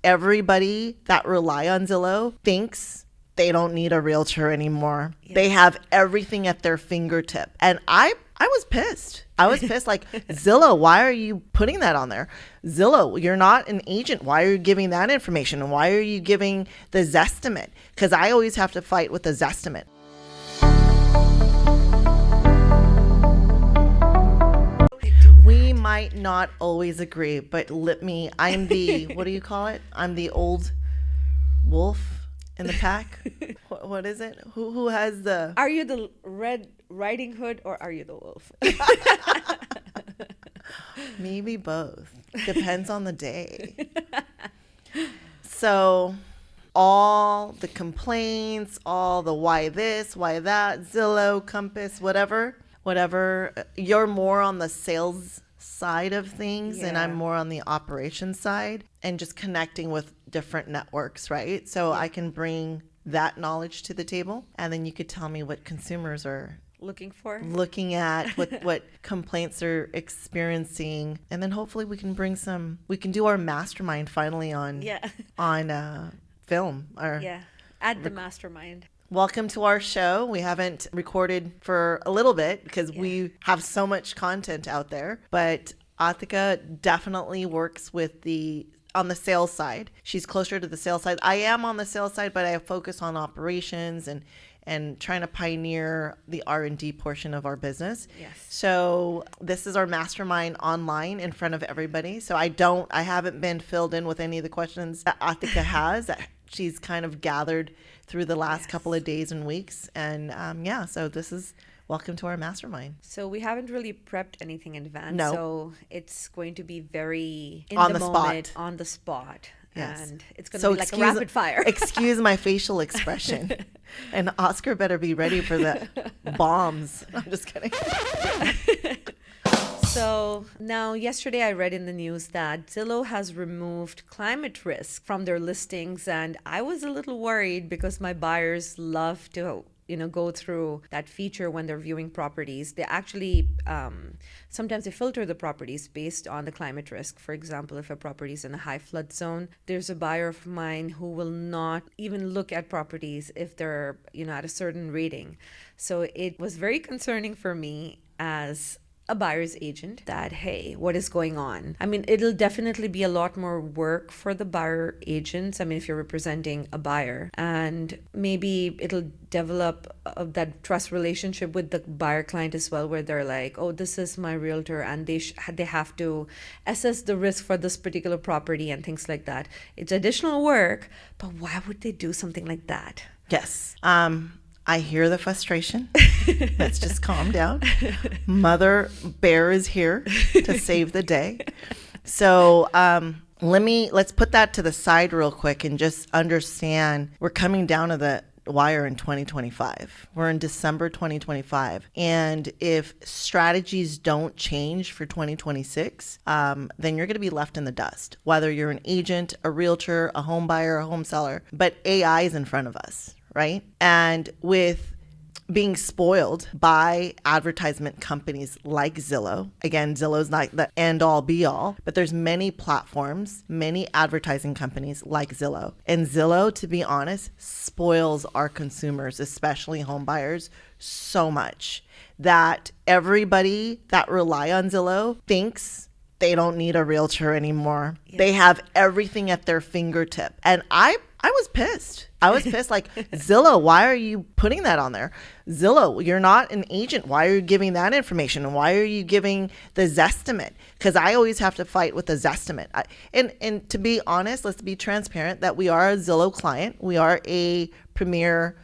everybody that rely on Zillow thinks they don't need a realtor anymore. Yeah. They have everything at their fingertip. And I was pissed. I was pissed. Like, Zillow, why are you putting that on there? Zillow, you're not an agent. Why are you giving that information? And why are you giving the Zestimate? Because I always have to fight with the Zestimate. We might not always agree, but I'm the, what do you call it? I'm the old wolf in the pack. What is it? Who has the... Are you the Red Riding Hood or are you the wolf? Maybe both. Depends on the day. So all the complaints, all the why this, why that, Zillow, Compass, whatever, you're more on the sales side of things and I'm more on the operations side and just connecting with different networks, right? So I can bring that knowledge to the table and then you could tell me what consumers are looking at, what complaints are experiencing, and then hopefully we can do our mastermind finally on film. Add the mastermind. Welcome to our show. We haven't recorded for a little bit because we have so much content out there, but Atika definitely works on the sales side. She's closer to the sales side. I am on the sales side, but I focus on operations and trying to pioneer the R&D portion of our business. Yes. So this is our mastermind online in front of everybody. So I haven't been filled in with any of the questions that Atika has that she's kind of gathered through the last couple of days and weeks. And so this is welcome to our mastermind. So we haven't really prepped anything in advance. No. So it's going to be very on the spot. On the spot. Yes. And it's going to be like a rapid fire. Excuse my facial expression. And Oscar better be ready for the bombs. I'm just kidding. So now yesterday I read in the news that Zillow has removed climate risk from their listings. And I was a little worried because my buyers love to go through that feature when they're viewing properties. They actually, sometimes they filter the properties based on the climate risk. For example, if a property is in a high flood zone, there's a buyer of mine who will not even look at properties if they're, at a certain rating. So it was very concerning for me as a buyer's agent that, hey, what is going on? I mean, it'll definitely be a lot more work for the buyer agents. I mean, if you're representing a buyer, and maybe it'll develop that trust relationship with the buyer client as well, where they're like, oh, this is my realtor, and they have to assess the risk for this particular property and things like that. It's additional work, but why would they do something like that? Yes. I hear the frustration. Let's just calm down. Mother Bear is here to save the day. So let's put that to the side real quick and just understand we're coming down to the wire in 2025. We're in December 2025. And if strategies don't change for 2026, then you're going to be left in the dust, whether you're an agent, a realtor, a home buyer, a home seller. But AI is in front of us. Right? And with being spoiled by advertisement companies like Zillow, again, Zillow's not the end all be all, but there's many platforms, many advertising companies like Zillow. And Zillow, to be honest, spoils our consumers, especially home buyers, so much that everybody that rely on Zillow thinks they don't need a realtor anymore. Yeah. They have everything at their fingertip. And I was pissed. Like, Zillow, why are you putting that on there? Zillow, you're not an agent. Why are you giving that information? And why are you giving the Zestimate? Because I always have to fight with the Zestimate. And to be honest, let's be transparent that we are a Zillow client. We are a premier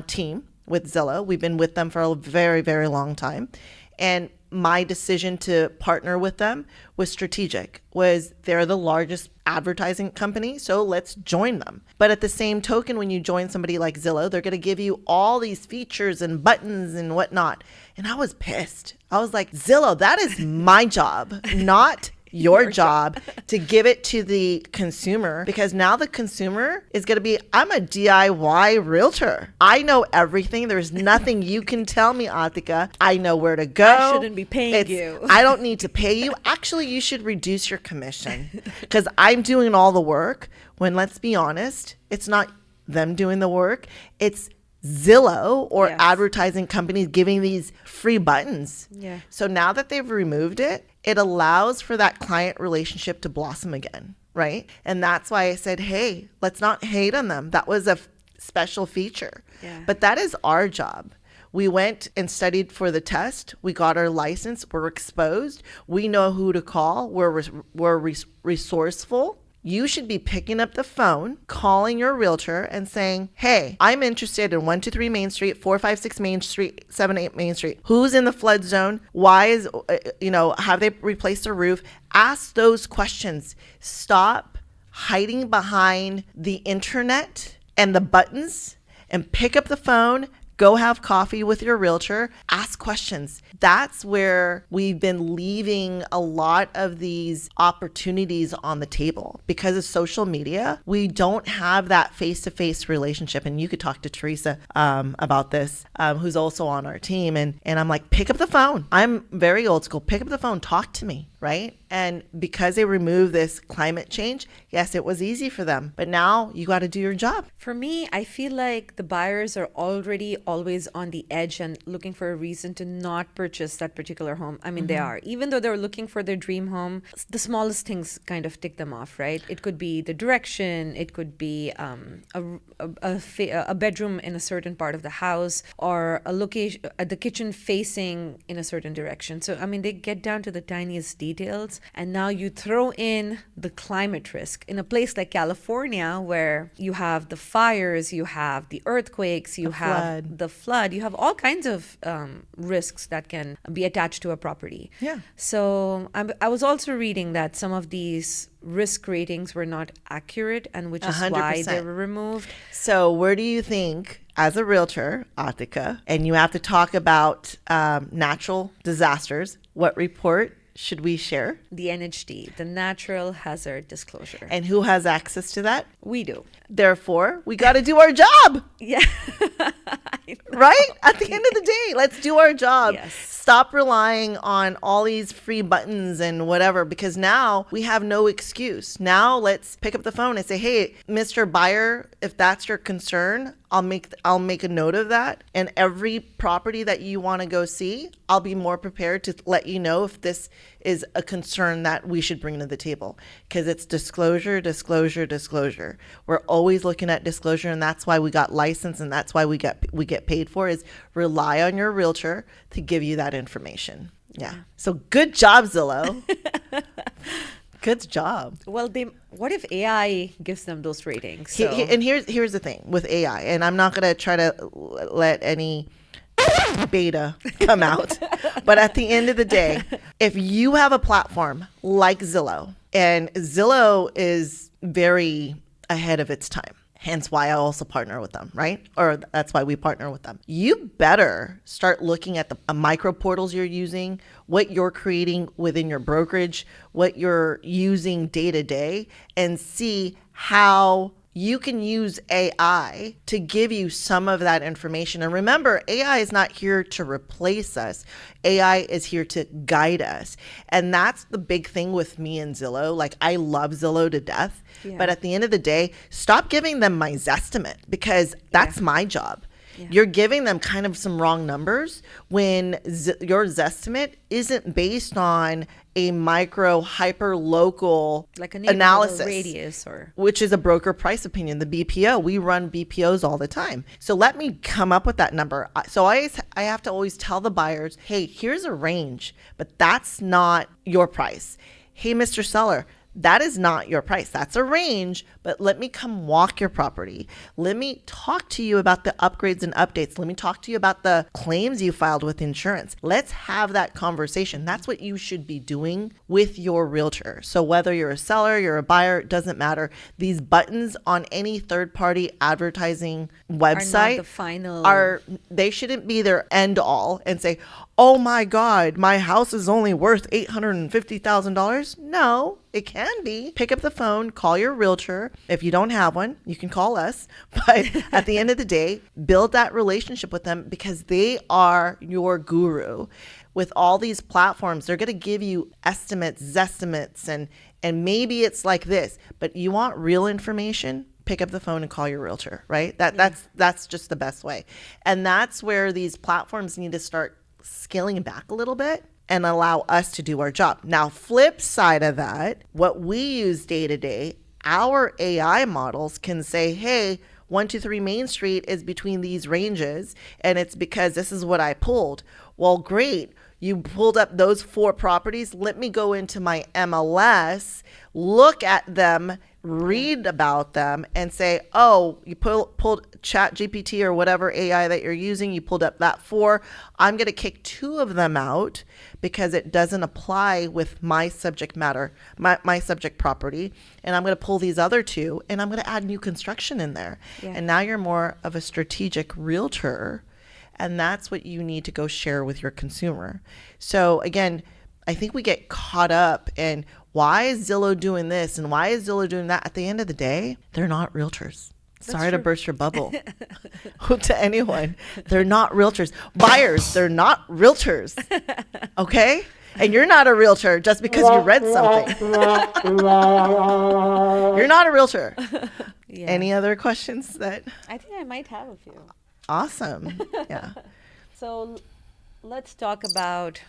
team with Zillow. We've been with them for a very, very long time. And my decision to partner with them was strategic, was they're the largest advertising company, so let's join them. But at the same token, when you join somebody like Zillow, they're going to give you all these features and buttons and whatnot. And I was pissed. I was like, Zillow, that is my job, not your job to give it to the consumer, because now the consumer is going to be, I'm a DIY realtor. I know everything. There's nothing you can tell me, Atika. I know where to go. I shouldn't be paying you. I don't need to pay you. Actually, you should reduce your commission because I'm doing all the work, when, let's be honest, it's not them doing the work. It's Zillow or advertising companies giving these free buttons. Yeah. So now that they've removed it, it allows for that client relationship to blossom again, right? And that's why I said, hey, let's not hate on them. That was a special feature. Yeah. But that is our job. We went and studied for the test. We got our license. We're exposed. We know who to call. We're resourceful. You should be picking up the phone, calling your realtor and saying, hey, I'm interested in 123 Main Street, 456 Main Street, 78 Main Street. Who's in the flood zone? Why is, have they replaced the roof? Ask those questions. Stop hiding behind the internet and the buttons and pick up the phone. Go have coffee with your realtor, ask questions. That's where we've been leaving a lot of these opportunities on the table. Because of social media, we don't have that face-to-face relationship. And you could talk to Teresa about this, who's also on our team. And I'm like, pick up the phone. I'm very old school. Pick up the phone, talk to me, right? And because they removed this climate change, yes, it was easy for them. But now you got to do your job. For me, I feel like the buyers are already always on the edge and looking for a reason to not purchase that particular home. I mean, they are. Even though they're looking for their dream home, the smallest things kind of tick them off, right? It could be the direction. It could be a bedroom in a certain part of the house, or a location, the kitchen facing in a certain direction. So, I mean, they get down to the tiniest details. And now you throw in the climate risk in a place like California, where you have the fires, you have the earthquakes, you have the flood, you have all kinds of risks that can be attached to a property. Yeah. So I was also reading that some of these risk ratings were not accurate, and which is 100%. Why they were removed. So where do you think, as a realtor, Atika, and you have to talk about natural disasters, what report should we share? The NHD, the Natural Hazard Disclosure. And who has access to that? We do. Therefore, we got to do our job. Yeah. Right? At the end of the day, let's do our job. Yes. Stop relying on all these free buttons and whatever, because now we have no excuse. Now let's pick up the phone and say, hey, Mr. Buyer, if that's your concern, I'll make a note of that. And every property that you want to go see, I'll be more prepared to let you know if this is a concern that we should bring to the table, because it's disclosure, disclosure, disclosure. We're always looking at disclosure, and that's why we got licensed, and that's why we get paid for, is rely on your realtor to give you that information. Yeah. So good job, Zillow. Good job. Well, what if AI gives them those ratings? So. And here's the thing with AI, and I'm not going to try to let any beta come out. But at the end of the day, if you have a platform like Zillow, and Zillow is very ahead of its time, hence why I also partner with them, right? Or that's why we partner with them. You better start looking at the micro portals you're using, what you're creating within your brokerage, what you're using day to day, and see how you can use AI to give you some of that information. And remember, AI is not here to replace us. AI is here to guide us. And that's the big thing with me and Zillow. Like, I love Zillow to death. Yeah. But at the end of the day, stop giving them my Zestimate, because that's my job. Yeah. You're giving them kind of some wrong numbers when your Zestimate isn't based on a micro hyper local like a analysis radius, or which is a broker price opinion, the BPO. We run BPOs all the time. So let me come up with that number. So I have to always tell the buyers, hey, here's a range, but that's not your price. Hey, Mr. Seller, that is not your price. That's a range, but let me come walk your property. Let me talk to you about the upgrades and updates. Let me talk to you about the claims you filed with insurance. Let's have that conversation. That's what you should be doing with your realtor. So whether you're a seller, you're a buyer, it doesn't matter. These buttons on any third-party advertising website they shouldn't be their end all and say, oh my God, my house is only worth $850,000. No, it can be. Pick up the phone, call your realtor. If you don't have one, you can call us. But at the end of the day, build that relationship with them because they are your guru. With all these platforms, they're going to give you estimates, zestimates, and maybe it's like this, but you want real information, pick up the phone and call your realtor, right? That's just the best way. And that's where these platforms need to start scaling back a little bit and allow us to do our job. Now, flip side of that, what we use day to day, our AI models can say, hey, 123 Main Street is between these ranges, and it's because this is what I pulled. Well, great. You pulled up those 4 properties. Let me go into my MLS, look at them, read about them, and say, oh, you pulled ChatGPT or whatever AI that you're using. You pulled up that 4. I'm going to kick 2 of them out because it doesn't apply with my subject matter, my subject property. And I'm going to pull these other 2 and I'm going to add new construction in there. Yeah. And now you're more of a strategic realtor. And that's what you need to go share with your consumer. So again, I think we get caught up in why is Zillow doing this and why is Zillow doing that? At the end of the day, they're not realtors. Sorry to burst your bubble to anyone. They're not realtors. Buyers, they're not realtors. Okay? And you're not a realtor just because you read something. You're not a realtor. Yeah. Any other questions that? I think I might have a few. Awesome. Yeah. So let's talk about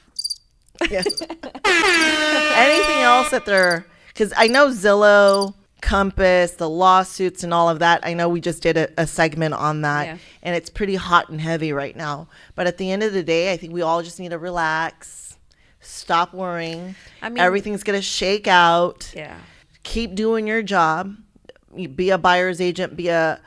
yes. Anything else that they're, because I know Zillow, Compass, the lawsuits and all of that. I know we just did a segment on that and it's pretty hot and heavy right now. But at the end of the day, I think we all just need to relax, stop worrying. I mean, everything's going to shake out. Yeah. Keep doing your job. Be a buyer's agent, be a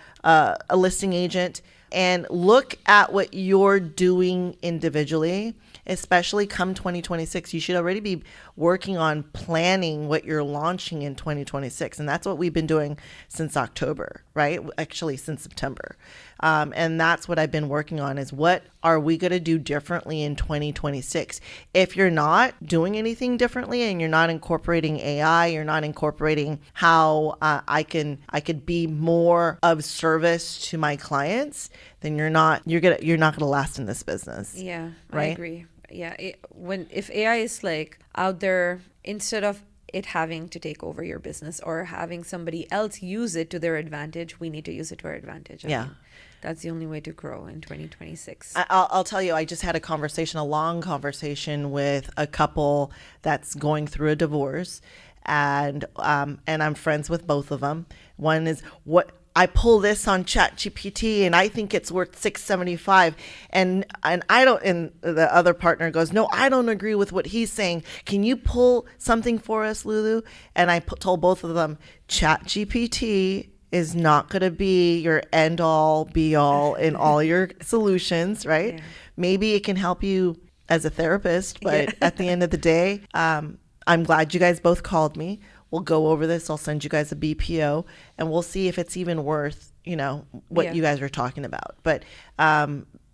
listing agent. And look at what you're doing individually, especially come 2026. You should already be working on planning what you're launching in 2026. And that's what we've been doing since October, right? Actually, since September. And that's what I've been working on is what are we going to do differently in 2026? If you're not doing anything differently and you're not incorporating AI, you're not incorporating how I could be more of service to my clients, then you're not going to last in this business. Yeah, right? I agree. Yeah, if AI is like out there, instead of it having to take over your business or having somebody else use it to their advantage, we need to use it to our advantage. I mean, that's the only way to grow in 2026. I'll tell you, I just had a long conversation with a couple that's going through a divorce, and I'm friends with both of them. One is what I pull this on ChatGPT and I think it's worth $675, and I don't. And the other partner goes, no, I don't agree with what he's saying. Can you pull something for us, Lulu? And I told both of them, ChatGPT is not going to be your end all be all in all your solutions, right? Yeah. Maybe it can help you as a therapist, but at the end of the day, I'm glad you guys both called me. We'll go over this. I'll send you guys a BPO and we'll see if it's even worth, what you guys are talking about. But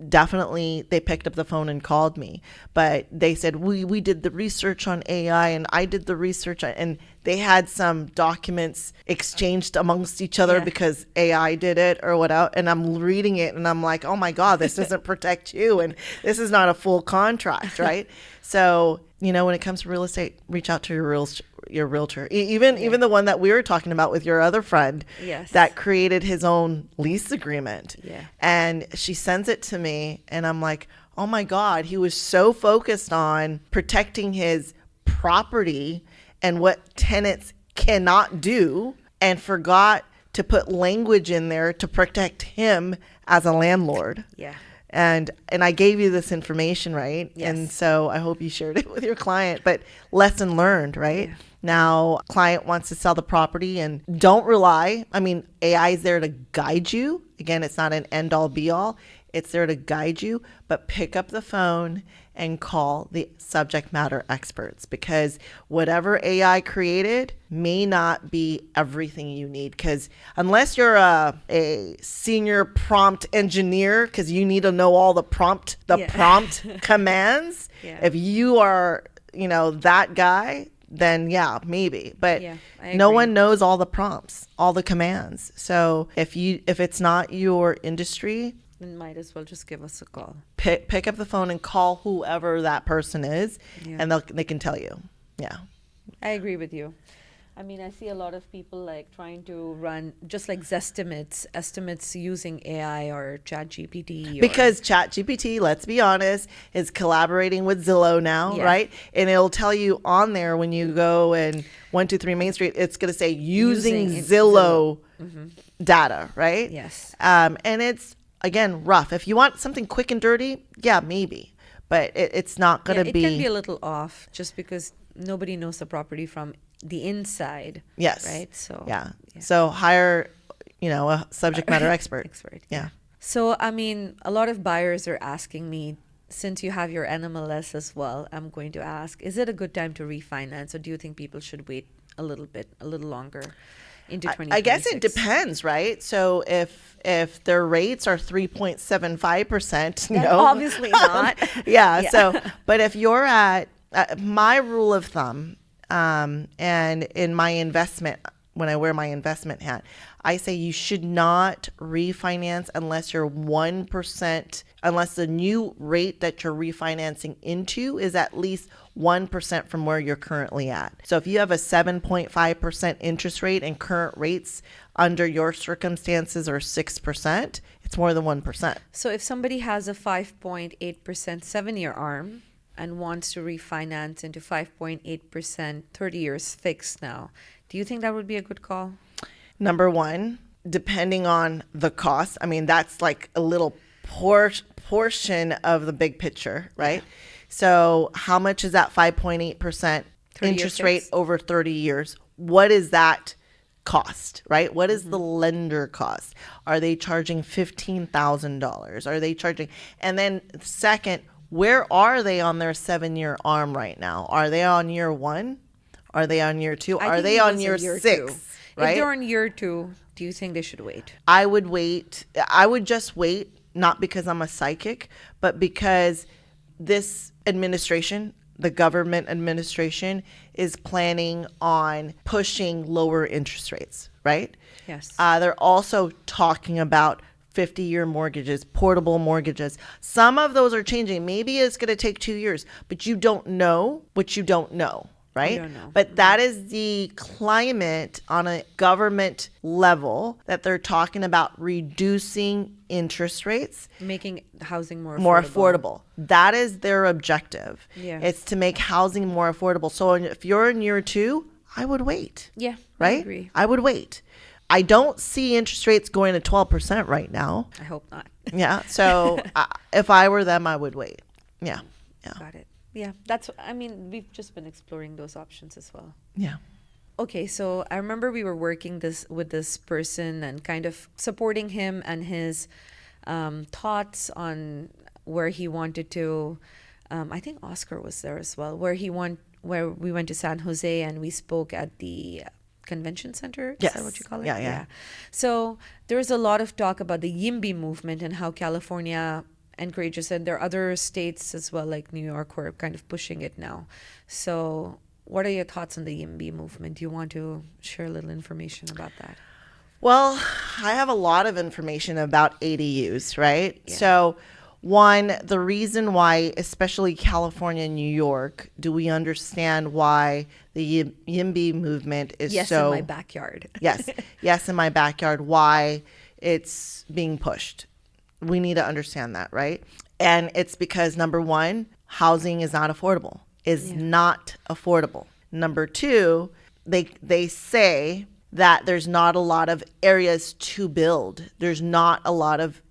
definitely they picked up the phone and called me. But they said, we did the research on AI and I did the research and they had some documents exchanged amongst each other because AI did it or whatever. And I'm reading it and I'm like, oh my God, this doesn't protect you. And this is not a full contract, right? So, when it comes to real estate, reach out to your realtor, even the one that we were talking about with your other friend that created his own lease agreement. And she sends it to me and I'm like, oh my God, he was so focused on protecting his property and what tenants cannot do and forgot to put language in there to protect him as a landlord. And I gave you this information, right? Yes. And so I hope you shared it with your client. But lesson learned, right? Yeah. Now, client wants to sell the property, and don't rely. I mean, AI is there to guide you. Again, it's not an end all be all. It's there to guide you, but pick up the phone and call the subject matter experts, because whatever AI created may not be everything you need. Because unless you're a senior prompt engineer, because you need to know all the prompt commands. Yeah. If you are, that guy, then yeah, maybe. But no one knows all the prompts, all the commands. So if it's not your industry, then might as well just give us a call. Pick up the phone and call whoever that person is, and they can tell you. Yeah. I agree with you. I mean, I see a lot of people like trying to run just like estimates using AI or ChatGPT. Because ChatGPT, let's be honest, is collaborating with Zillow now, right? And it'll tell you on there when you go and 123 Main Street, it's going to say using Zillow data, right? Yes. And it's, again, rough. If you want something quick and dirty, yeah, maybe. But it's not going to be... It can be a little off just because nobody knows the property from the inside. Yes. Right? So yeah. So hire, a subject matter expert. Yeah. So, I mean, a lot of buyers are asking me, since you have your NMLS as well, I'm going to ask, is it a good time to refinance, or do you think people should wait a little longer into 2026? I guess it depends, right? So if their rates are 3.75%, obviously not. Yeah. So, but if you're at my rule of thumb, and in my investment, when I wear my investment hat, I say you should not refinance unless you're 1%, unless the new rate that you're refinancing into is at least 1% from where you're currently at. So if you have a 7.5% interest rate and current rates under your circumstances are 6%, it's more than 1%. So if somebody has a 5.8% 7-year ARM and wants to refinance into 5.8% 30 years fixed now, do you think that would be a good call? Number one, depending on the cost, I mean, that's like a little portion of the big picture, right? Yeah. So how much is that 5.8% interest rate over 30 years? What is that cost, right? What is the lender cost? Are they charging $15,000? Are they charging? And then second, where are they on their 7-year ARM right now? Are they on year 1? Are they on year 2? Are they on year 6? Right? If they're on year 2, do you think they should wait? I would wait. I would just wait, not because I'm a psychic, but because this administration, the government administration, is planning on pushing lower interest rates, right? Yes. They're also talking about 50-year mortgages, portable mortgages. Some of those are changing. Maybe it's going to take 2 years, but you don't know what you don't know, right? You don't know. But that is the climate on a government level that they're talking about, reducing interest rates. Making housing more affordable. That is their objective. Yeah. It's to make housing more affordable. So if you're in year 2, I would wait. Yeah, right? I agree. I would wait. I don't see interest rates going to 12% right now. I hope not. Yeah. So if I were them, I would wait. Yeah. Got it. Yeah. We've just been exploring those options as well. Yeah. Okay. So I remember we were working with this person and kind of supporting him and his thoughts on where he wanted to, I think Oscar was there as well, where we went to San Jose and we spoke at the convention center. Yes. Is that what you call it? Yeah. So there's a lot of talk about the YIMBY movement and how California encourages, and there are other states as well, like New York, who are kind of pushing it now. So what are your thoughts on the YIMBY movement? Do you want to share a little information about that? Well, I have a lot of information about ADUs, right? Yeah. So one, the reason why, especially California and New York, do we understand why the YIMBY movement is in my backyard. Yes, in my backyard, why it's being pushed. We need to understand that, right? And it's because, number one, housing is not affordable. Not affordable. Number two, they say that there's not a lot of areas to build. There's not a lot of,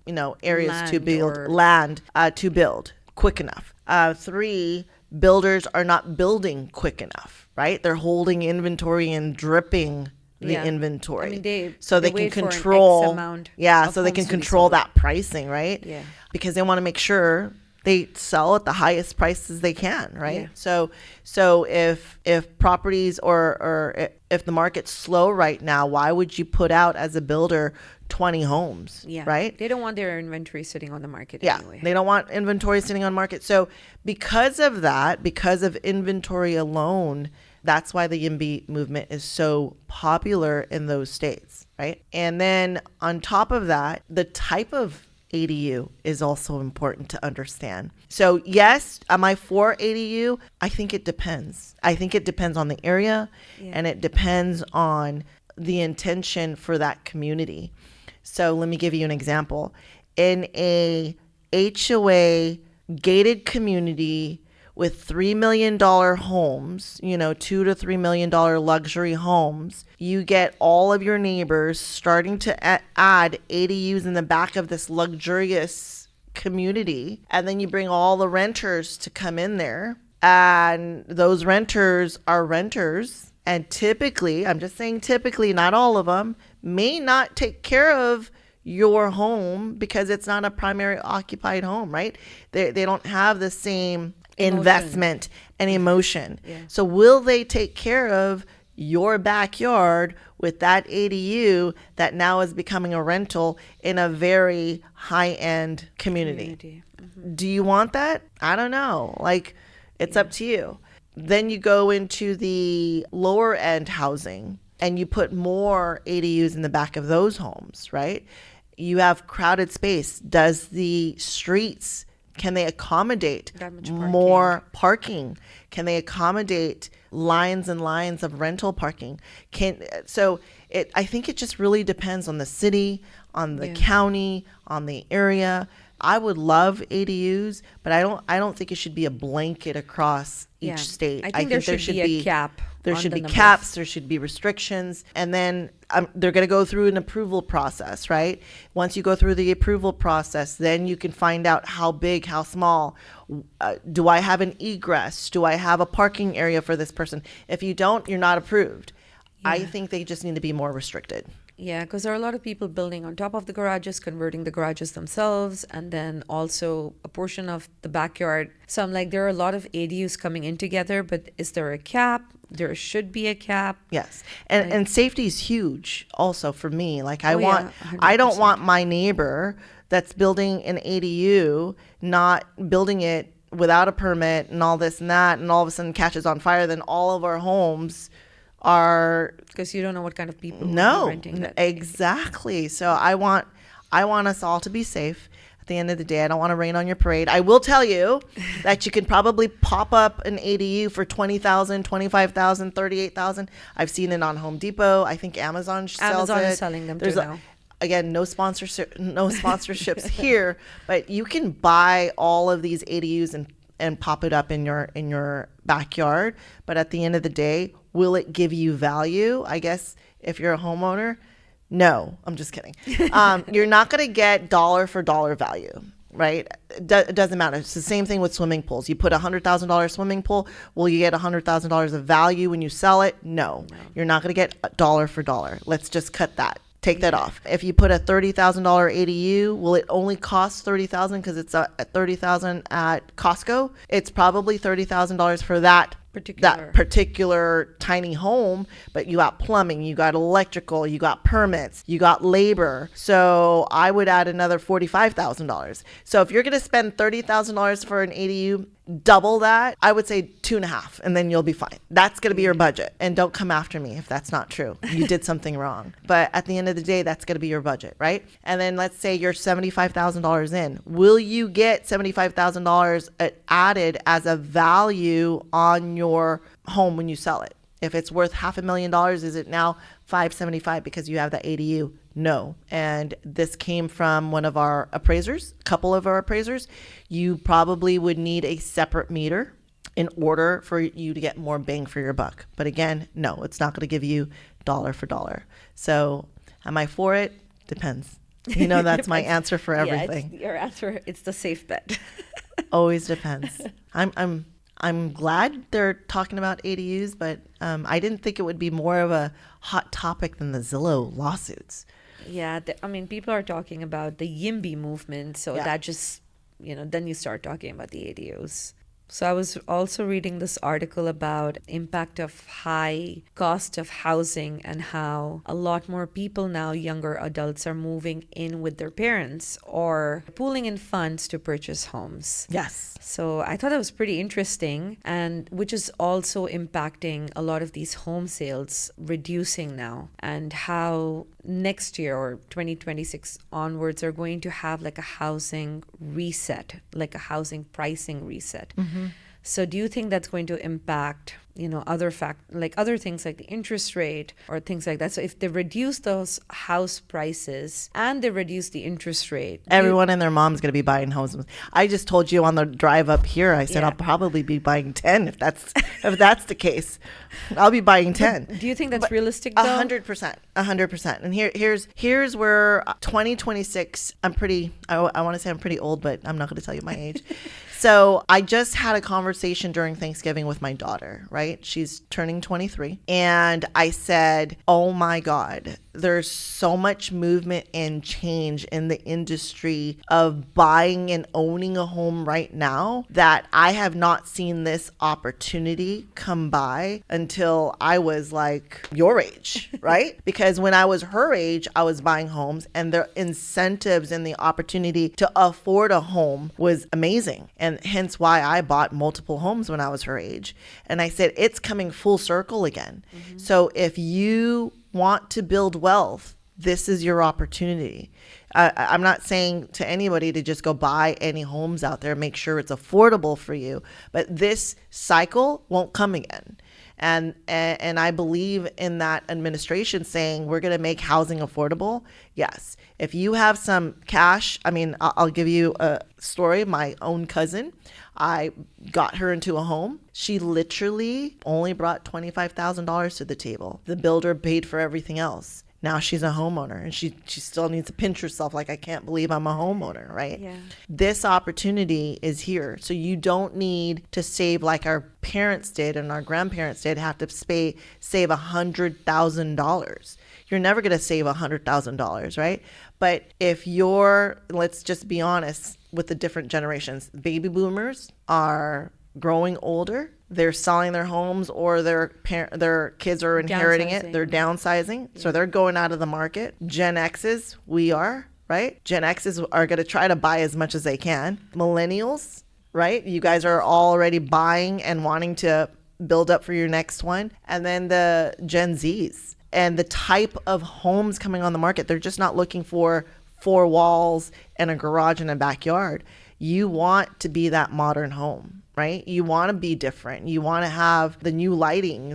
areas to build, land to build quick enough. 3, builders are not building quick enough, right? They're holding inventory and dripping the inventory. I mean, they can wait control, for an X amount so they can control that pricing, right? Yeah. Because they want to make sure they sell at the highest prices they can, right? Yeah. So if properties or if the market's slow right now, why would you put out as a builder 20 homes, right? They don't want their inventory sitting on the market anyway. They don't want inventory sitting on market. So because of that, because of inventory alone, that's why the YIMBY movement is so popular in those states, right? And then on top of that, the type of ADU is also important to understand. So yes, am I for ADU? I think it depends. I think it depends on the area and it depends on the intention for that community. So let me give you an example. In a HOA gated community with $3 million homes, $2 to $3 million luxury homes, you get all of your neighbors starting to add ADUs in the back of this luxurious community. And then you bring all the renters to come in there. And those renters are renters. And typically, I'm just saying typically, not all of them, may not take care of your home because it's not a primary occupied home, right? They don't have the same investment and emotion. So will they take care of your backyard with that ADU that now is becoming a rental in a very high-end community? Do you want that? I don't know. It's up to you. Then you go into the lower end housing and you put more ADUs in the back of those homes, right? You have crowded space. Does the streets, can they accommodate more parking? Can they accommodate lines and lines of rental parking? I think it just really depends on the city, on the county, on the area. I would love ADUs, but I don't think it should be a blanket across each state. I think there should be a cap. There should be caps, there should be restrictions, and then they're going to go through an approval process, right? Once you go through the approval process, then you can find out how big, how small. Do I have an egress? Do I have a parking area for this person? If you don't, you're not approved. I think they just need to be more restricted. Yeah, because there are a lot of people building on top of the garages, converting the garages themselves, and then also a portion of the backyard. So I'm like, there are a lot of ADUs coming in together, but is there a cap? There should be a cap. Yes. And safety is huge also for me. I don't want my neighbor that's building an ADU, not building it without a permit and all this and that, and all of a sudden catches on fire. Then all of our homes are, because you don't know what kind of people are renting that. Exactly. So I want us all to be safe. At the end of the day, I don't want to rain on your parade. I will tell you that you can probably pop up an ADU for $20,000, $25,000, $38,000. I've seen it on Home Depot. I think Amazon sells it. Amazon is selling them too now. Again, no sponsorships here, but you can buy all of these ADUs and pop it up in your backyard. But at the end of the day, will it give you value? I guess if you're a homeowner, no, I'm just kidding. You're not going to get dollar for dollar value, right? It doesn't matter. It's the same thing with swimming pools. You put a $100,000 swimming pool, will you get $100,000 of value when you sell it? No, you're not going to get dollar for dollar. Let's just cut that. Take that off. If you put a $30,000 ADU, will it only cost $30,000 because it's at $30,000 at Costco? It's probably $30,000 for that particular tiny home, but you got plumbing, you got electrical, you got permits, you got labor. So I would add another $45,000. So if you're going to spend $30,000 for an ADU, double that, I would say 2.5, and then you'll be fine. That's going to be your budget. And don't come after me if that's not true. You did something wrong. But at the end of the day, that's going to be your budget, right? And then let's say you're $75,000 in. Will you get $75,000 added as a value on your home when you sell it? If it's worth $500,000, is it now $575 because you have the ADU? No. And this came from one of our appraisers, a couple of our appraisers. You probably would need a separate meter in order for you to get more bang for your buck. But again, no, it's not going to give you dollar for dollar. So am I for it? Depends. That's my answer for everything. Yeah, your answer. It's the safe bet. Always depends. I'm glad they're talking about ADUs, but I didn't think it would be more of a hot topic than the Zillow lawsuits. Yeah, people are talking about the YIMBY movement, so that just, then you start talking about the ADUs. So I was also reading this article about impact of high cost of housing and how a lot more people now, younger adults, are moving in with their parents or pooling in funds to purchase homes. Yes. So I thought that was pretty interesting, and which is also impacting a lot of these home sales reducing now, and how next year or 2026 onwards are going to have like a housing reset, like a housing pricing reset. Mm-hmm. So do you think that's going to impact, other things like the interest rate or things like that? So if they reduce those house prices and they reduce the interest rate, everyone and their mom's going to be buying houses. I just told you on the drive up here, I said I'll probably be buying 10 if that's the case. I'll be buying 10. Do you think that's realistic though? 100%. And here's where 2026, I want to say I'm pretty old, but I'm not going to tell you my age. So I just had a conversation during Thanksgiving with my daughter, right? She's turning 23. And I said, oh my God, there's so much movement and change in the industry of buying and owning a home right now that I have not seen this opportunity come by until I was like your age, right? Because when I was her age, I was buying homes and the incentives and the opportunity to afford a home was amazing. And hence why I bought multiple homes when I was her age. And I said, it's coming full circle again. Mm-hmm. So if you want to build wealth, this is your opportunity. I'm not saying to anybody to just go buy any homes out there, make sure it's affordable for you, but this cycle won't come again. And I believe in that administration saying we're going to make housing affordable. Yes. If you have some cash, I'll give you a story. My own cousin, I got her into a home. She literally only brought $25,000 to the table. The builder paid for everything else. Now she's a homeowner and she still needs to pinch herself like, I can't believe I'm a homeowner, right? Yeah. This opportunity is here. So you don't need to save like our parents did and our grandparents did, have to save $100,000. You're never going to save $100,000, right? But if let's just be honest with the different generations, baby boomers are growing older. They're selling their homes or their kids are inheriting it. They're downsizing. Yeah. So they're going out of the market. Gen X's, we are, right? Gen X's are going to try to buy as much as they can. Millennials, right? You guys are already buying and wanting to build up for your next one. And then the Gen Zs and the type of homes coming on the market. They're just not looking for 4 walls and a garage and a backyard. You want to be that modern home, right? You want to be different. You want to have the new lighting,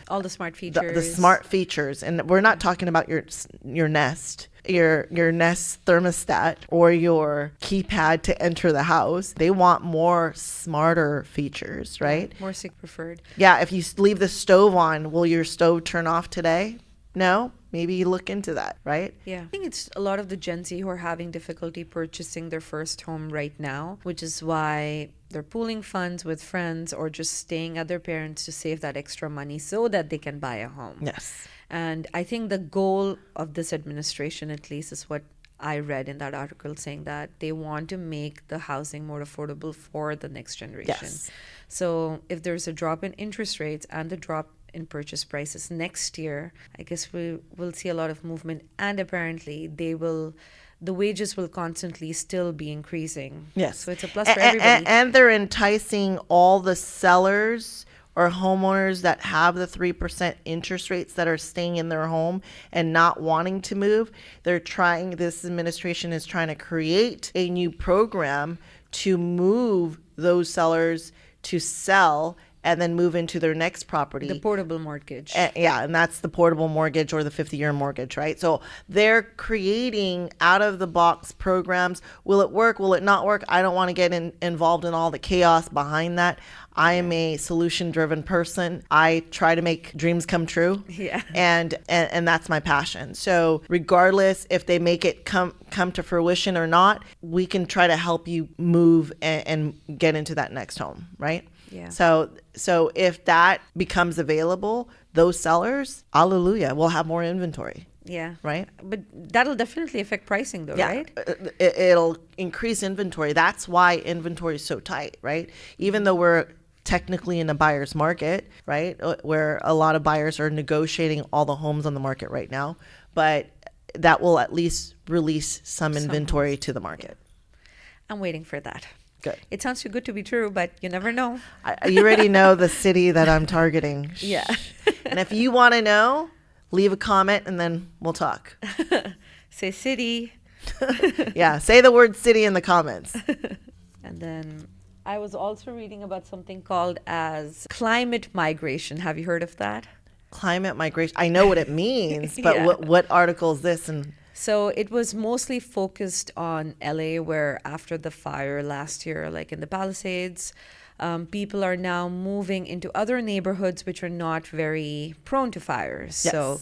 all the smart features. The smart features. And we're not talking about your Nest, your Nest thermostat or your keypad to enter the house. They want more smarter features, right? More SIG preferred. Yeah, if you leave the stove on, will your stove turn off today? No? Maybe you look into that, right? Yeah. I think it's a lot of the Gen Z who are having difficulty purchasing their first home right now, which is why they're pooling funds with friends or just staying at their parents to save that extra money so that they can buy a home. Yes. And I think the goal of this administration, at least, is what I read in that article, saying that they want to make the housing more affordable for the next generation. Yes. So if there's a drop in interest rates and the drop in purchase prices next year, I guess we will see a lot of movement, and apparently the wages will constantly still be increasing. Yes. So it's a plus for everybody. And they're enticing all the sellers or homeowners that have the 3% interest rates that are staying in their home and not wanting to move. This administration is trying to create a new program to move those sellers to sell and then move into their next property. The portable mortgage. And that's the portable mortgage or the 50-year mortgage, right? So they're creating out-of-the-box programs. Will it work? Will it not work? I don't want to get involved in all the chaos behind that. I am a solution-driven person. I try to make dreams come true. Yeah. And that's my passion. So regardless if they make it come to fruition or not, we can try to help you move and get into that next home, right? Yeah. So if that becomes available, those sellers, hallelujah, we'll have more inventory. Yeah. Right? But that'll definitely affect pricing though, right? It'll increase inventory. That's why inventory is so tight, right? Even though we're technically in a buyer's market, right? Where a lot of buyers are negotiating all the homes on the market right now, but that will at least release some inventory to the market. I'm waiting for that. Good. It sounds too good to be true, but you never know. You already know the city that I'm targeting. Yeah. And if you want to know, leave a comment and then we'll talk. Say city. Yeah, say the word city in the comments. And then I was also reading about something called as climate migration. Have you heard of that? Climate migration. I know what it means, but Yeah. what article is this? And So it was mostly focused on LA, where after the fire last year, like in the Palisades, people are now moving into other neighborhoods which are not very prone to fires. Yes. So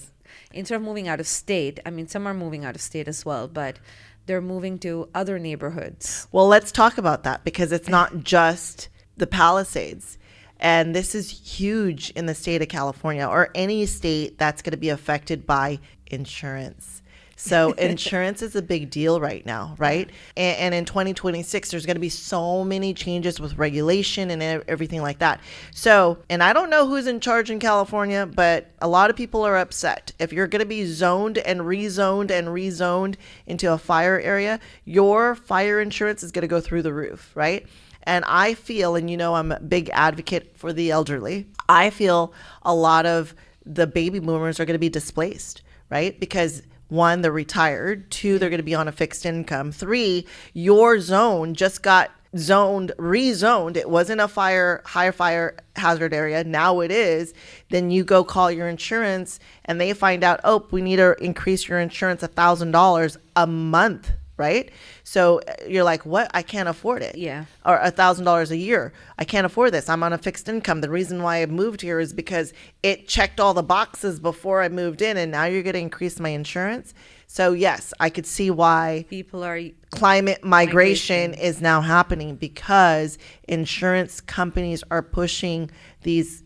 instead of moving out of state, I mean, some are moving out of state as well, but they're moving to other neighborhoods. well, let's talk about that because it's not just the Palisades. And this is huge in the state of California or any state that's going to be affected by insurance. So insurance is a big deal right now, right? And in 2026, there's going to be so many changes with regulation and everything like that. So, and I don't know who's in charge in California, but a lot of people are upset. If you're going to be zoned and rezoned into a fire area, your fire insurance is going to go through the roof, right? And I feel, and you know, I'm a big advocate for the elderly. I feel a lot of the baby boomers are going to be displaced, right? Because one, they're retired. Two, they're going to be on a fixed income. Three, your zone just got rezoned. It wasn't a high fire hazard area. Now it is. Then you go call your insurance and they find out, oh, we need to increase your insurance $1,000 a month. Right? So you're like, what? I can't afford it. Yeah. Or $1,000 a year. I can't afford this. I'm on a fixed income. The reason why I moved here is because it checked all the boxes before I moved in, and now you're going to increase my insurance. So yes, I could see why People are climate migration is now happening because insurance companies are pushing these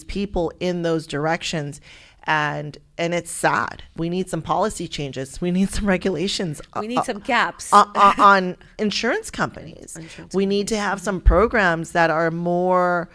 people in those directions. And it's sad. We need some policy changes. We need some regulations. We need some caps. On insurance companies. We need to have some programs that are more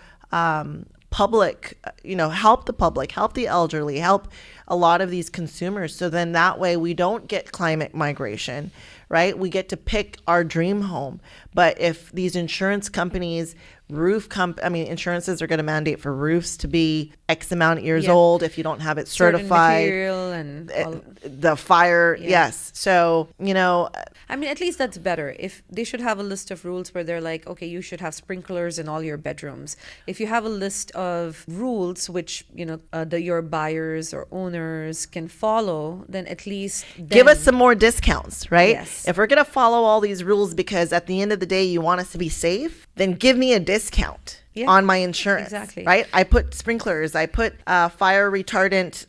public, help the public, help the elderly, help a lot of these consumers. So then that way we don't get climate migration, right? We get to pick our dream home. But if these insurance companies, insurances are going to mandate for roofs to be X amount of years old if you don't have it Certain certified. material and all. The fire, yes. So, I mean, at least that's better. If they should have a list of rules where they're like, okay, you should have sprinklers in all your bedrooms. If you have a list of rules which, your buyers or owners can follow, then at least give us some more discounts, right? Yes. If we're going to follow all these rules because at the end of the day you want us to be safe, then give me a discount on my insurance. Exactly. Right? I put sprinklers, I put fire retardant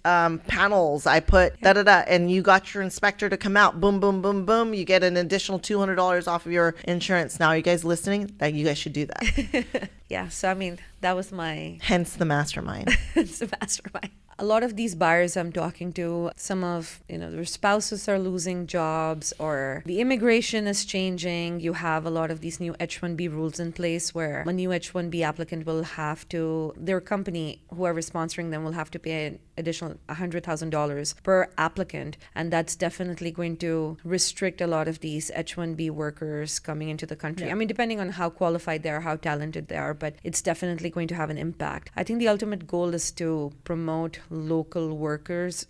panels, I put and you got your inspector to come out. Boom, boom, boom, boom. You get an additional $200 off of your insurance. Now, you guys listening? That you guys should do that. Yeah. So, I mean, that was my... Hence the mastermind. It's the mastermind. A lot of these buyers I'm talking to, some of, their spouses are losing jobs or the immigration is changing. You have a lot of these new H-1B rules in place where a new H-1B applicant will have to, their company, whoever's sponsoring them, will have to pay an additional $100,000 per applicant. And that's definitely going to restrict a lot of these H-1B workers coming into the country. Yeah. I mean, depending on how qualified they are, how talented they are, but it's definitely going to have an impact. I think the ultimate goal is to promote local workers,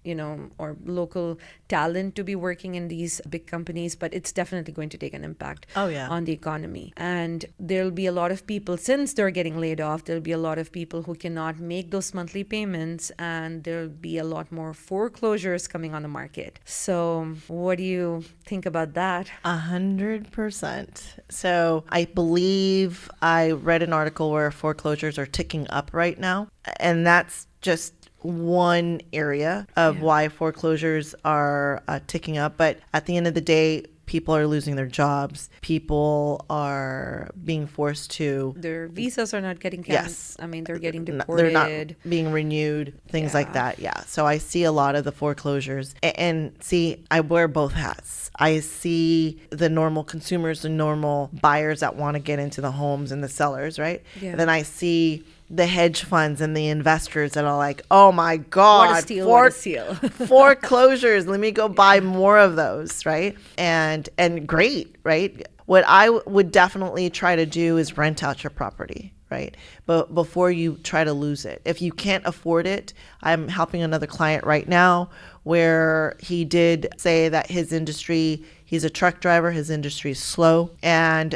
or local talent to be working in these big companies, but it's definitely going to take an impact on the economy. And there'll be a lot of people, since they're getting laid off, there'll be a lot of people who cannot make those monthly payments, and there'll be a lot more foreclosures coming on the market. So what do you think about that? 100%. So I believe I read an article where foreclosures are ticking up right now, and that's just one area of why foreclosures are ticking up. But at the end of the day, people are losing their jobs. People are being forced to... Their visas are not getting canceled. Yes. I mean, they're getting deported. They're not being renewed, things like that. Yeah. So I see a lot of the foreclosures. And see, I wear both hats. I see the normal consumers, the normal buyers that want to get into the homes and the sellers, right? Yeah. Then I see the hedge funds and the investors that are like, oh my God, what a steal, what a steal. Foreclosures. Let me go buy more of those, right? And great, right? What I would definitely try to do is rent out your property, right? But before you try to lose it. If you can't afford it, I'm helping another client right now where he did say that his industry, he's a truck driver, his industry is slow, and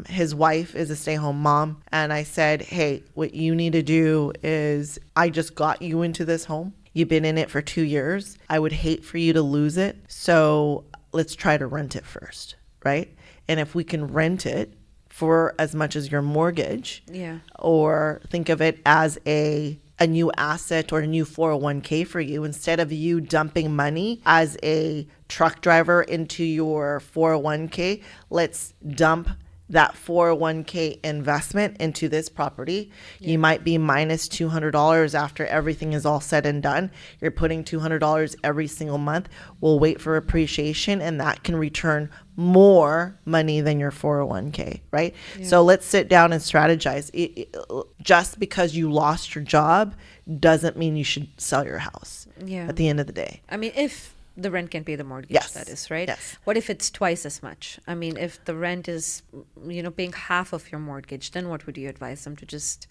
his wife is a stay-home mom. And I said, hey, what you need to do is, I just got you into this home. You've been in it for 2 years. I would hate for you to lose it. So let's try to rent it first, right? And if we can rent it for as much as your mortgage, or think of it as a new asset or a new 401k for you, instead of you dumping money as a truck driver into your 401k, let's dump that 401k investment into this property. You might be minus $200 after everything is all said and done. You're putting $200 every single month. We'll wait for appreciation, and that can return more money than your 401k, right? So let's sit down and strategize. Just because you lost your job doesn't mean you should sell your house at the end of the day. I mean, if the rent can pay the mortgage, that is, right? Yes. What if it's twice as much? I mean, if the rent is, paying half of your mortgage, then what would you advise them to just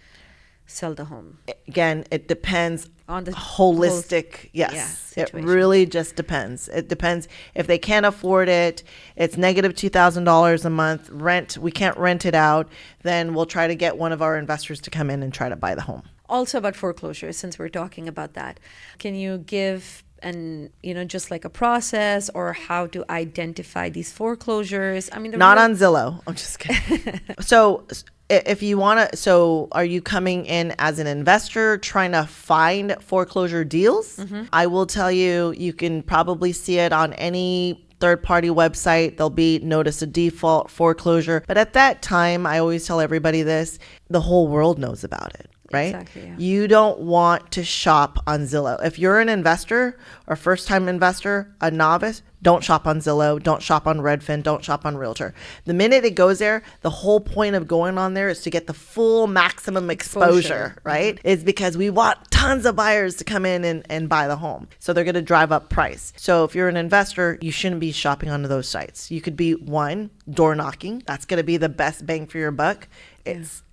sell the home? Again, it depends on the holistic. It really just depends. It depends if they can't afford it. It's negative $2,000 a month rent. We can't rent it out. Then we'll try to get one of our investors to come in and try to buy the home. Also about foreclosures, since we're talking about that, can you give just like a process or how to identify these foreclosures? I mean, not on Zillow. I'm just kidding. So if you want to, so are you coming in as an investor trying to find foreclosure deals? I will tell you, you can probably see it on any third-party website. There'll be notice of default, foreclosure. But at that time, I always tell everybody this, the whole world knows about it. Right? Exactly, You don't want to shop on Zillow. If you're an investor or first-time investor, a novice, don't shop on Zillow. Don't shop on Redfin. Don't shop on Realtor. The minute it goes there, the whole point of going on there is to get the full maximum exposure, right? Is because we want tons of buyers to come in and buy the home. So they're going to drive up price. So if you're an investor, you shouldn't be shopping on those sites. You could be door knocking. That's going to be the best bang for your buck.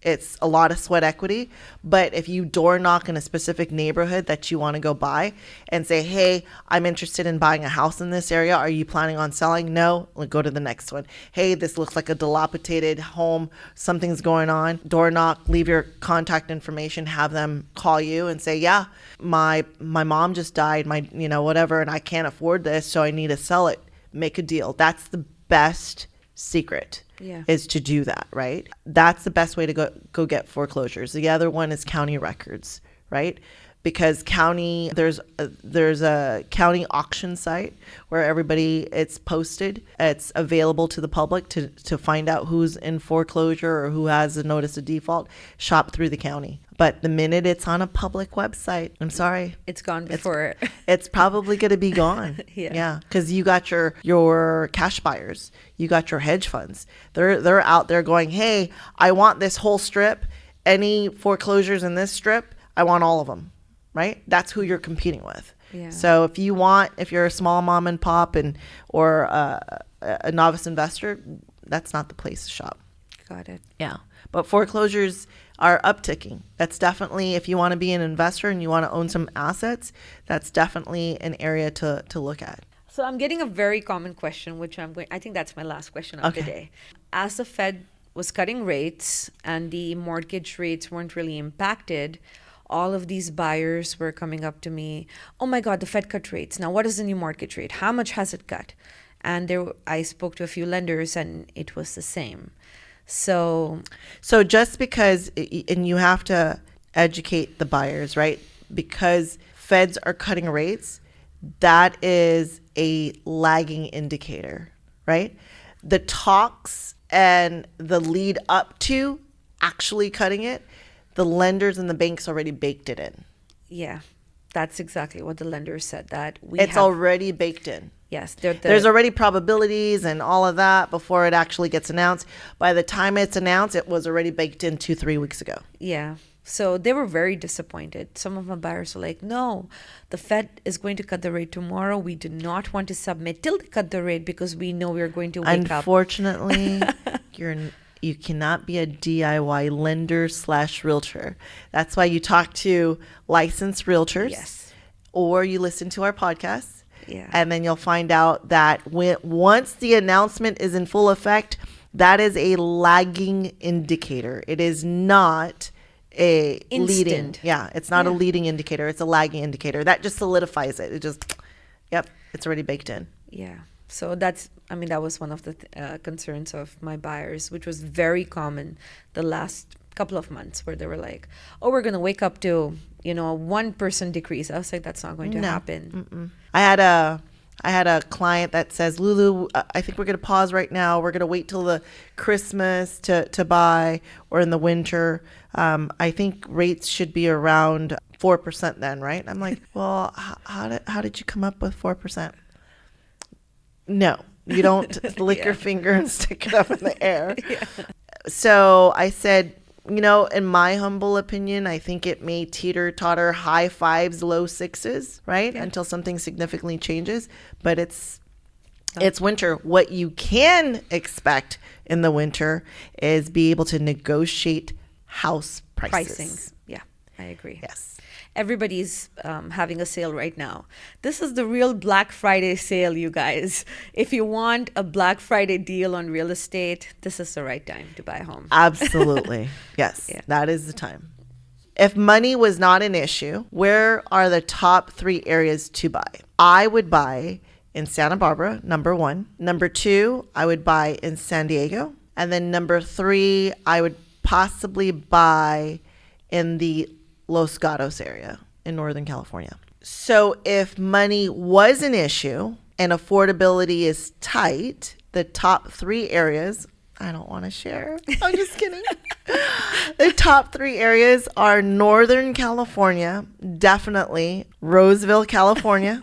It's a lot of sweat equity, but if you door knock in a specific neighborhood that you want to go buy and say, hey, I'm interested in buying a house in this area. Are you planning on selling? No. We'll go to the next one. Hey, this looks like a dilapidated home. Something's going on. Door knock, leave your contact information, have them call you and say, yeah, my mom just died, whatever, and I can't afford this, so I need to sell it. Make a deal. That's the best secret. Is to do that, right? That's the best way to go get foreclosures. The other one is county records, right? Because there's a county auction site where it's posted. It's available to the public to find out who's in foreclosure or who has a notice of default. Shop through the county. But the minute it's on a public website, I'm sorry, it's gone before. It's probably going to be gone. Yeah, because you got your cash buyers, you got your hedge funds. They're out there going, hey, I want this whole strip. Any foreclosures in this strip, I want all of them. Right? That's who you're competing with. So if you're a small mom and pop or a novice investor, that's not the place to shop. Got it. Yeah. But foreclosures are upticking. That's definitely, if you want to be an investor and you want to own some assets, that's definitely an area to look at. So I'm getting a very common question, which I think that's my last question of the day. As the Fed was cutting rates and the mortgage rates weren't really impacted, all of these buyers were coming up to me, oh my God, the Fed cut rates. Now, what is the new mortgage rate? How much has it cut? And I spoke to a few lenders and it was the same. So just because, and you have to educate the buyers, right? Because feds are cutting rates, that is a lagging indicator, right? The talks and the lead up to actually cutting it, the lenders and the banks already baked it in. Yeah, that's exactly what the lenders said, that it's already baked in. Yes. There's already probabilities and all of that before it actually gets announced. By the time it's announced, it was already baked in 2-3 weeks ago. Yeah. So they were very disappointed. Some of my buyers were like, no, the Fed is going to cut the rate tomorrow. We do not want to submit till they cut the rate because we know we're going to wake up. Unfortunately, you cannot be a DIY lender/realtor. That's why you talk to licensed realtors. Yes. Or you listen to our podcast. Yeah. And then you'll find out that once the announcement is in full effect, that is a lagging indicator. It is not a leading. Yeah, it's not a leading indicator. It's a lagging indicator. That just solidifies it. It just, it's already baked in. Yeah. So that was one of the concerns of my buyers, which was very common the last couple of months, where they were like, oh, we're going to wake up to, a 1% decrease. I was like, that's not going to happen. Mm-mm. I had a client that says, Lulu, I think we're going to pause right now. We're going to wait till the Christmas to buy, or in the winter. I think rates should be around 4% then, right? I'm like, well, how did you come up with 4%? No, you don't lick your finger and stick it up in the air. Yeah. So I said, in my humble opinion, I think it may teeter-totter high 5s, low 6s, right? Yeah. Until something significantly changes. But it's winter. What you can expect in the winter is be able to negotiate house prices. Pricing. Yeah, I agree. Yes. Everybody's having a sale right now. This is the real Black Friday sale, you guys. If you want a Black Friday deal on real estate, this is the right time to buy a home. Absolutely. Yes, That is the time. If money was not an issue, where are the top 3 areas to buy? I would buy in Santa Barbara, number 1. Number 2, I would buy in San Diego. And then number 3, I would possibly buy in the Los Gatos area in Northern California. So if money was an issue and affordability is tight, the top 3 areas, I don't want to share. I'm just kidding. The top 3 areas are Northern California, definitely Roseville, California,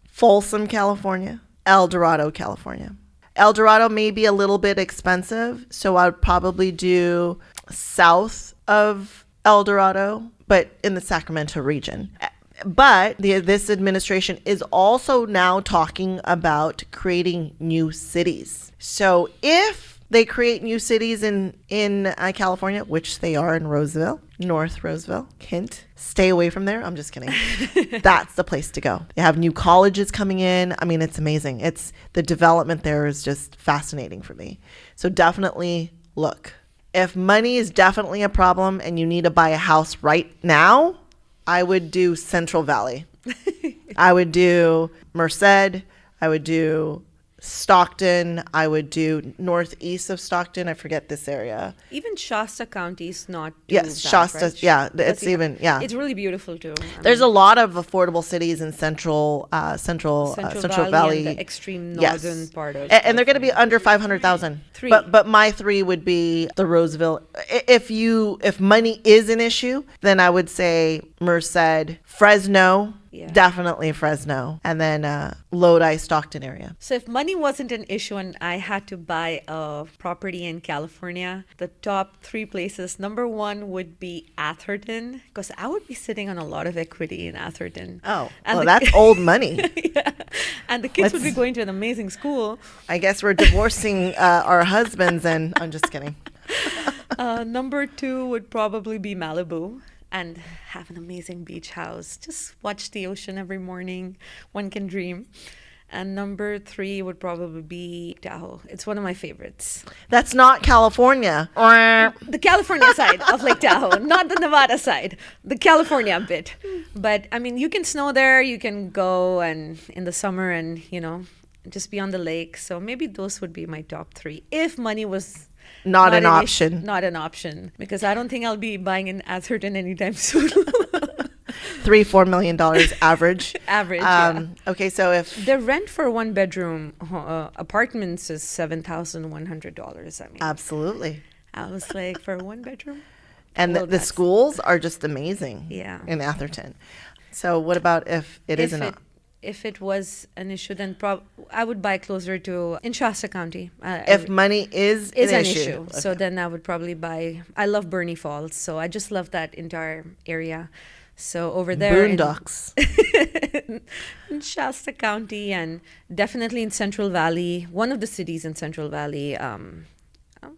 Folsom, California, El Dorado, California. El Dorado may be a little bit expensive, so I would probably do south of El Dorado, but in the Sacramento region. But this administration is also now talking about creating new cities. So if they create new cities in California, which they are in Roseville, North Roseville, hint, stay away from there. I'm just kidding. That's the place to go. They have new colleges coming in. I mean, it's amazing. The development there is just fascinating for me. So definitely look. If money is definitely a problem and you need to buy a house right now, I would do Central Valley. I would do Merced. I would do Stockton. I would do northeast of Stockton. I forget this area. Even Shasta County is not too yes, bad, Shasta. right? Yeah, it's even It's really beautiful too. There's a lot of affordable cities in Central Valley, and the extreme northern part of. And they're going to be under 500,000. But my 3 would be the Roseville. If money is an issue, then I would say Merced, Fresno, Yeah. definitely Fresno, and then Lodi, Stockton area. So if money wasn't an issue and I had to buy a property in California, the top 3 places, number 1 would be Atherton, because I would be sitting on a lot of equity in Atherton. Oh, And well, that's old money. Yeah. And the kids would be Let's- going to an amazing school. I guess we're divorcing our husbands, and I'm just kidding. Number 2 would probably be Malibu and have an amazing beach house. Just watch the ocean every morning. One can dream. And number 3 would probably be Tahoe. It's one of my favorites. That's not California. The California side of Lake Tahoe, not the Nevada side, the California bit. But I mean, you can snow there, you can go and in the summer and, just be on the lake. So maybe those would be my top 3 if money was Not an issue- option. Not an option, because I don't think I'll be buying in Atherton anytime soon. $3-4 million average. Average, yeah. Okay, so if The rent for 1-bedroom apartments is $7,100. I mean, absolutely, I was like, for a 1-bedroom? and Well, the that's- schools are just amazing. Yeah. In Atherton. So what about if it If isn't? if it was an issue, then I would buy closer to in Shasta County. If money is an an issue. So Okay. then I would probably buy. I love Bernie Falls, so I just love that entire area. So over there, Boondocks. in Shasta County, and definitely in Central Valley, one of the cities in Central Valley.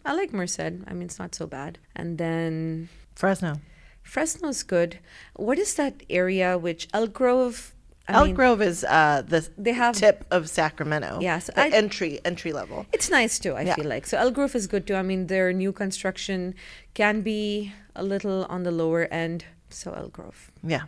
I like Merced. I mean, it's not so bad. And then Fresno. Fresno's good. What is that area? Which Elk Grove? Elk Grove is the they have- tip of Sacramento. Yeah, so the entry level. It's nice too, I Yeah. feel like. So Elk Grove is good too. I mean, their new construction can be a little on the lower end. So Elk Grove. Yeah.